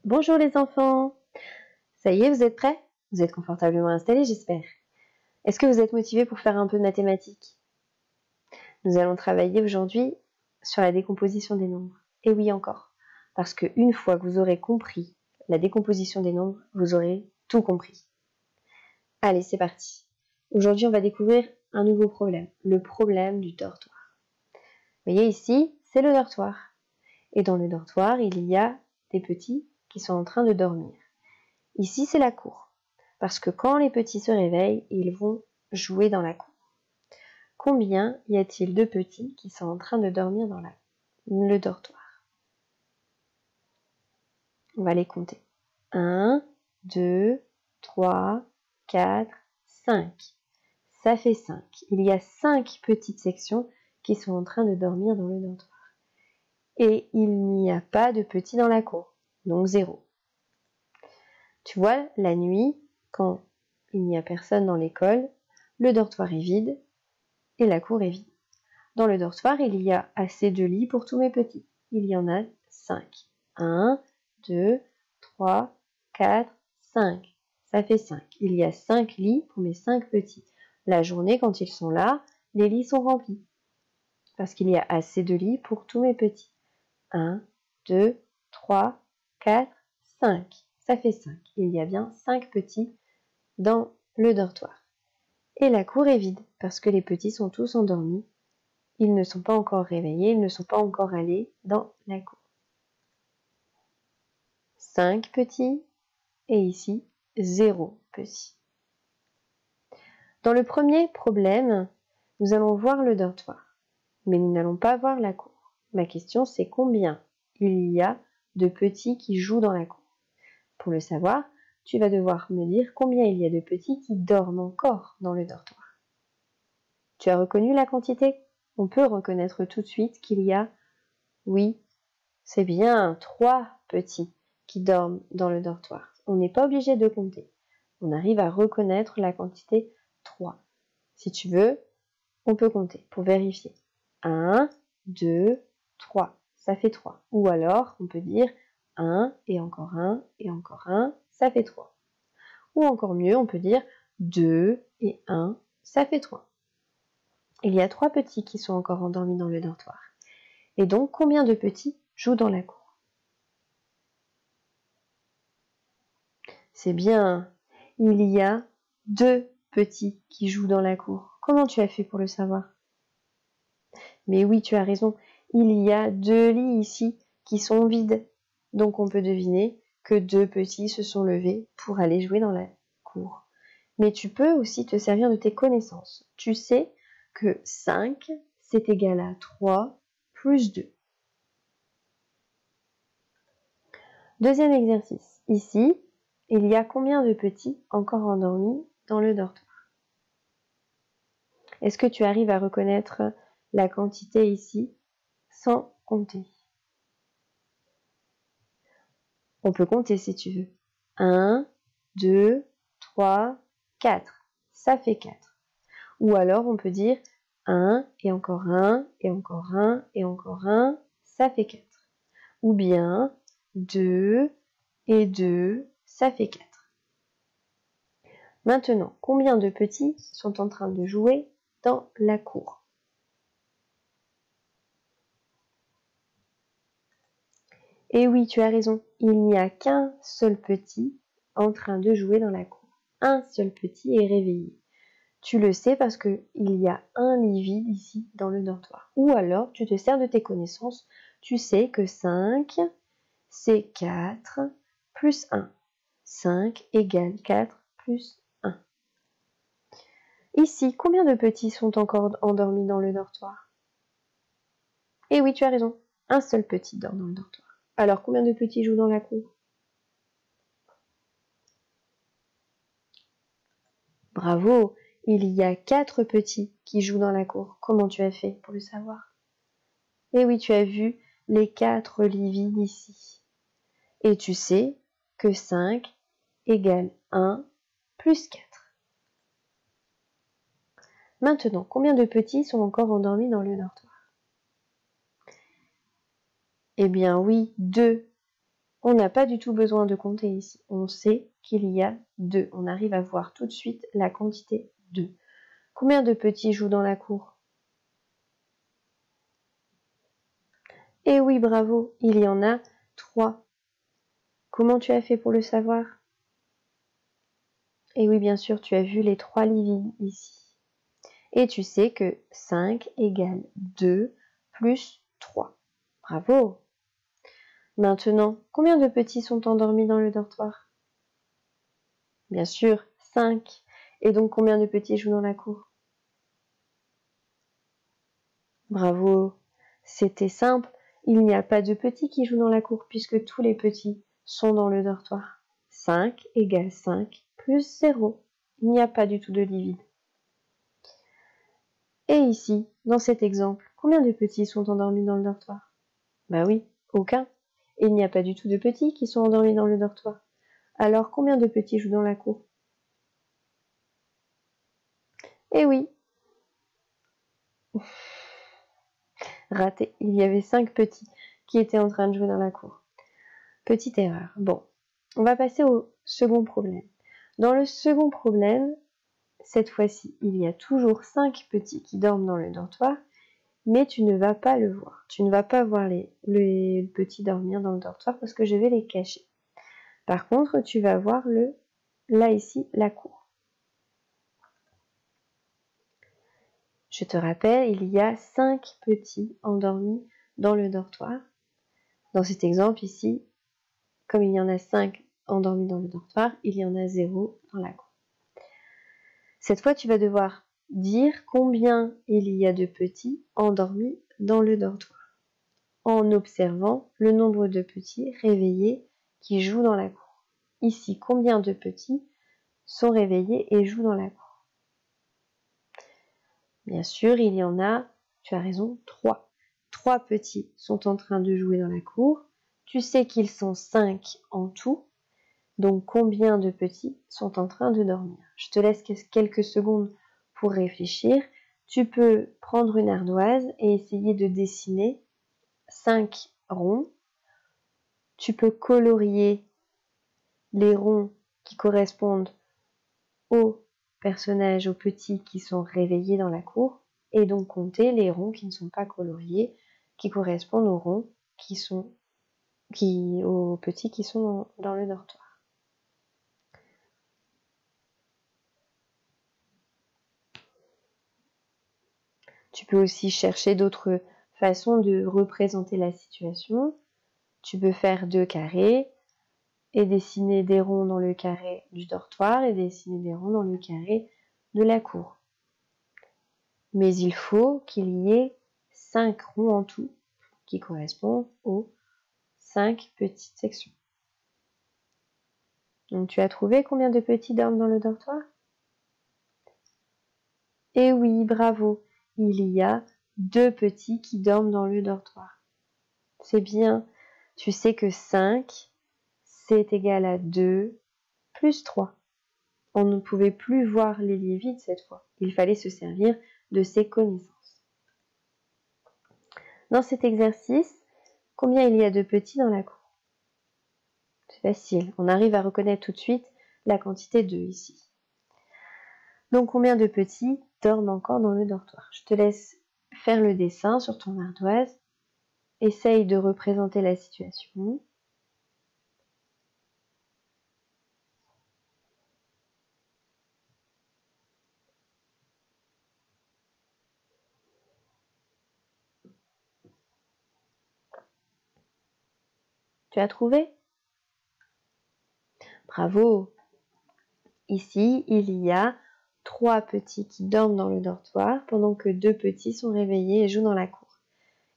Bonjour les enfants! Ça y est, vous êtes prêts? Vous êtes confortablement installés, j'espère. Est-ce que vous êtes motivés pour faire un peu de mathématiques? Nous allons travailler aujourd'hui sur la décomposition des nombres. Et oui encore, parce qu'une fois que vous aurez compris la décomposition des nombres, vous aurez tout compris. Allez, c'est parti. Aujourd'hui, on va découvrir un nouveau problème, le problème du dortoir. Vous voyez ici, c'est le dortoir. Et dans le dortoir, il y a des petits qui sont en train de dormir. Ici, c'est la cour, parce que quand les petits se réveillent, ils vont jouer dans la cour. Combien y a-t-il de petits qui sont en train de dormir dans le dortoir? On va les compter. 1, 2, 3, 4, 5. Ça fait 5. Il y a 5 petites sections qui sont en train de dormir dans le dortoir. Et il n'y a pas de petits dans la cour, donc 0. Tu vois, la nuit, quand il n'y a personne dans l'école, le dortoir est vide et la cour est vide. Dans le dortoir, il y a assez de lits pour tous mes petits. Il y en a 5. 1, 2, 3, 4, 5. Ça fait 5. Il y a 5 lits pour mes 5 petits. La journée, quand ils sont là, les lits sont remplis. Parce qu'il y a assez de lits pour tous mes petits. 1, 2, 3, 4, 5. Ça fait 5. Il y a bien 5 petits dans le dortoir. Et la cour est vide parce que les petits sont tous endormis. Ils ne sont pas encore réveillés, ils ne sont pas encore allés dans la cour. 5 petits et ici 0 petits. Dans le premier problème, nous allons voir le dortoir, mais nous n'allons pas voir la cour. Ma question c'est combien il y a de petits qui jouent dans la cour. Pour le savoir, tu vas devoir me dire combien il y a de petits qui dorment encore dans le dortoir. Tu as reconnu la quantité? On peut reconnaître tout de suite qu'il y a, oui, c'est bien 3 petits qui dorment dans le dortoir. On n'est pas obligé de compter. On arrive à reconnaître la quantité 3. Si tu veux, on peut compter pour vérifier. 1, 2, 3. Ça fait 3. Ou alors, on peut dire 1 et encore 1 et encore 1, ça fait 3. Ou encore mieux, on peut dire 2 et 1, ça fait 3. Il y a 3 petits qui sont encore endormis dans le dortoir. Et donc, combien de petits jouent dans la cour? C'est bien, il y a 2 petits qui jouent dans la cour. Comment tu as fait pour le savoir? Mais oui, tu as raison, il y a 2 lits ici qui sont vides. Donc on peut deviner que 2 petits se sont levés pour aller jouer dans la cour. Mais tu peux aussi te servir de tes connaissances. Tu sais que 5, c'est égal à 3 plus 2. Deuxième exercice. Ici, il y a combien de petits encore endormis dans le dortoir? Est-ce que tu arrives à reconnaître la quantité ici sans compter? On peut compter si tu veux. 1, 2, 3, 4. Ça fait 4. Ou alors on peut dire 1 et encore 1 et encore 1 et encore 1. Ça fait 4. Ou bien 2 et 2. Ça fait 4. Maintenant, combien de petits sont en train de jouer dans la cour? Et oui, tu as raison, il n'y a qu'un seul petit en train de jouer dans la cour. Un seul petit est réveillé. Tu le sais parce qu'il y a un lit vide ici dans le dortoir. Ou alors, tu te sers de tes connaissances. Tu sais que 5, c'est 4 plus 1. 5 égale 4 plus 1. Ici, combien de petits sont encore endormis dans le dortoir? Eh oui, tu as raison, un seul petit dort dans le dortoir. Alors, combien de petits jouent dans la cour? Bravo, il y a 4 petits qui jouent dans la cour. Comment tu as fait pour le savoir? Eh oui, tu as vu les 4 lits vides ici. Et tu sais que 5 égale 1 plus 4. Maintenant, combien de petits sont encore endormis dans le dortoir? Eh bien oui, 2. On n'a pas du tout besoin de compter ici. On sait qu'il y a 2. On arrive à voir tout de suite la quantité 2. Combien de petits jouent dans la cour? Eh oui, bravo, il y en a 3. Comment tu as fait pour le savoir? Eh oui, bien sûr, tu as vu les 3 lits vides ici. Et tu sais que 5 égale 2 plus 3. Bravo! Maintenant, combien de petits sont endormis dans le dortoir? Bien sûr, 5. Et donc, combien de petits jouent dans la cour? Bravo! C'était simple. Il n'y a pas de petits qui jouent dans la cour puisque tous les petits sont dans le dortoir. 5 égale 5 plus 0. Il n'y a pas du tout de lit vide. Et ici, dans cet exemple, combien de petits sont endormis dans le dortoir? Bah oui, aucun. Et il n'y a pas du tout de petits qui sont endormis dans le dortoir. Alors, combien de petits jouent dans la cour? Eh oui. Raté. Il y avait 5 petits qui étaient en train de jouer dans la cour. Petite erreur. Bon, on va passer au second problème. Dans le second problème, cette fois-ci, il y a toujours 5 petits qui dorment dans le dortoir, mais tu ne vas pas le voir. Tu ne vas pas voir les petits dormir dans le dortoir parce que je vais les cacher. Par contre, tu vas voir là ici, la cour. Je te rappelle, il y a 5 petits endormis dans le dortoir. Dans cet exemple ici, comme il y en a 5 endormis dans le dortoir, il y en a 0 dans la cour. Cette fois, tu vas devoir dire combien il y a de petits endormis dans le dortoir, en observant le nombre de petits réveillés qui jouent dans la cour. Ici, combien de petits sont réveillés et jouent dans la cour? Bien sûr, il y en a, tu as raison, 3. 3 petits sont en train de jouer dans la cour. Tu sais qu'ils sont 5 en tout. Donc, combien de petits sont en train de dormir? Je te laisse quelques secondes pour réfléchir. Tu peux prendre une ardoise et essayer de dessiner 5 ronds. Tu peux colorier les ronds qui correspondent aux personnages, aux petits qui sont réveillés dans la cour, et donc compter les ronds qui ne sont pas coloriés, qui correspondent aux ronds aux petits qui sont dans le dortoir. Tu peux aussi chercher d'autres façons de représenter la situation. Tu peux faire 2 carrés et dessiner des ronds dans le carré du dortoir et dessiner des ronds dans le carré de la cour. Mais il faut qu'il y ait 5 ronds en tout qui correspondent aux 5 petites sections. Donc tu as trouvé combien de petits dorment dans le dortoir? Eh oui, bravo, il y a 2 petits qui dorment dans le dortoir. C'est bien, tu sais que 5, c'est égal à 2 plus 3. On ne pouvait plus voir les lits vides cette fois. Il fallait se servir de ses connaissances. Dans cet exercice, combien il y a de petits dans la cour? C'est facile, on arrive à reconnaître tout de suite la quantité 2 ici. Donc combien de petits dorment encore dans le dortoir? Je te laisse faire le dessin sur ton ardoise. Essaye de représenter la situation. Tu as trouvé? Bravo! Ici, il y a 3 petits qui dorment dans le dortoir pendant que 2 petits sont réveillés et jouent dans la cour.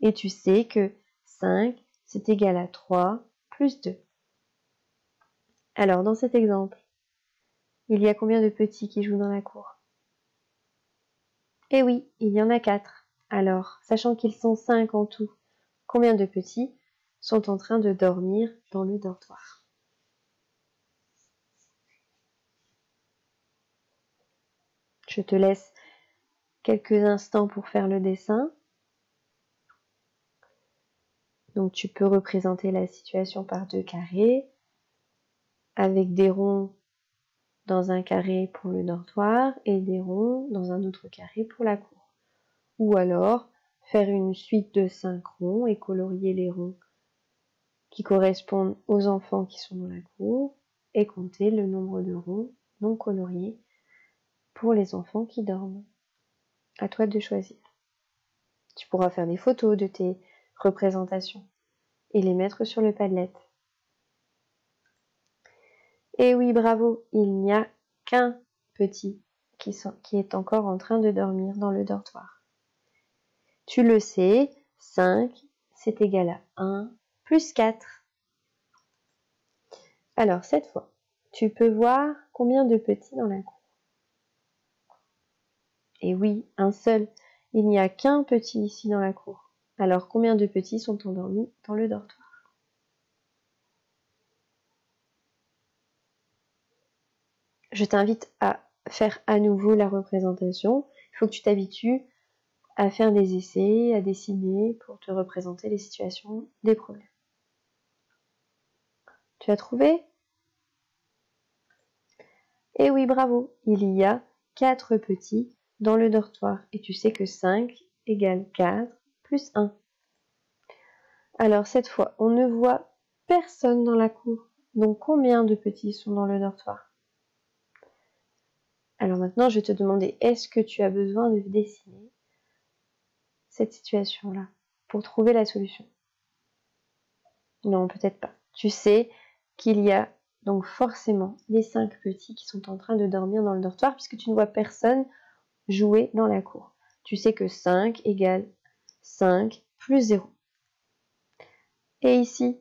Et tu sais que 5, c'est égal à 3 plus 2. Alors, dans cet exemple, il y a combien de petits qui jouent dans la cour? Eh oui, il y en a 4. Alors, sachant qu'ils sont 5 en tout, combien de petits sont en train de dormir dans le dortoir? Je te laisse quelques instants pour faire le dessin. Donc tu peux représenter la situation par 2 carrés, avec des ronds dans un carré pour le dortoir et des ronds dans un autre carré pour la cour. Ou alors faire une suite de 5 ronds et colorier les ronds qui correspondent aux enfants qui sont dans la cour et compter le nombre de ronds non coloriés pour les enfants qui dorment. À toi de choisir. Tu pourras faire des photos de tes représentations et les mettre sur le Padlet. Et oui, bravo, il n'y a qu'un petit qui est encore en train de dormir dans le dortoir. Tu le sais, 5, c'est égal à 1 plus 4. Alors, cette fois, tu peux voir combien de petits dans la cour. Et oui, un seul. Il n'y a qu'un petit ici dans la cour. Alors, combien de petits sont endormis dans le dortoir? Je t'invite à faire à nouveau la représentation. Il faut que tu t'habitues à faire des essais, à dessiner pour te représenter les situations des problèmes. Tu as trouvé? Eh oui, bravo, il y a 4 petits dans le dortoir et tu sais que 5 égale 4 plus 1. Alors cette fois, on ne voit personne dans la cour. Donc combien de petits sont dans le dortoir? Alors maintenant, je vais te demander, est-ce que tu as besoin de dessiner cette situation-là pour trouver la solution? Non, peut-être pas. Tu sais qu'il y a donc forcément les 5 petits qui sont en train de dormir dans le dortoir puisque tu ne vois personne jouer dans la cour. Tu sais que 5 égale 5 plus 0. Et ici,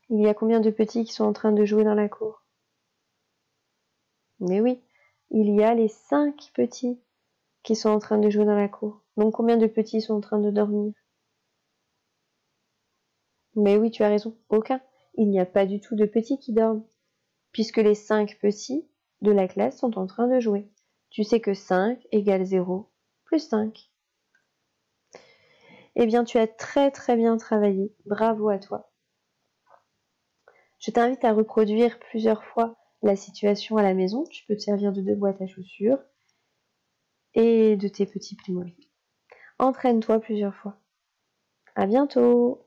il y a combien de petits qui sont en train de jouer dans la cour? Mais oui, il y a les 5 petits qui sont en train de jouer dans la cour. Donc combien de petits sont en train de dormir? Mais oui, tu as raison, aucun. Il n'y a pas du tout de petits qui dorment, puisque les 5 petits de la classe sont en train de jouer. Tu sais que 5 égale 0 plus 5. Eh bien, tu as très très bien travaillé. Bravo à toi. Je t'invite à reproduire plusieurs fois la situation à la maison. Tu peux te servir de 2 boîtes à chaussures et de tes petits Playmobil. Entraîne-toi plusieurs fois. À bientôt!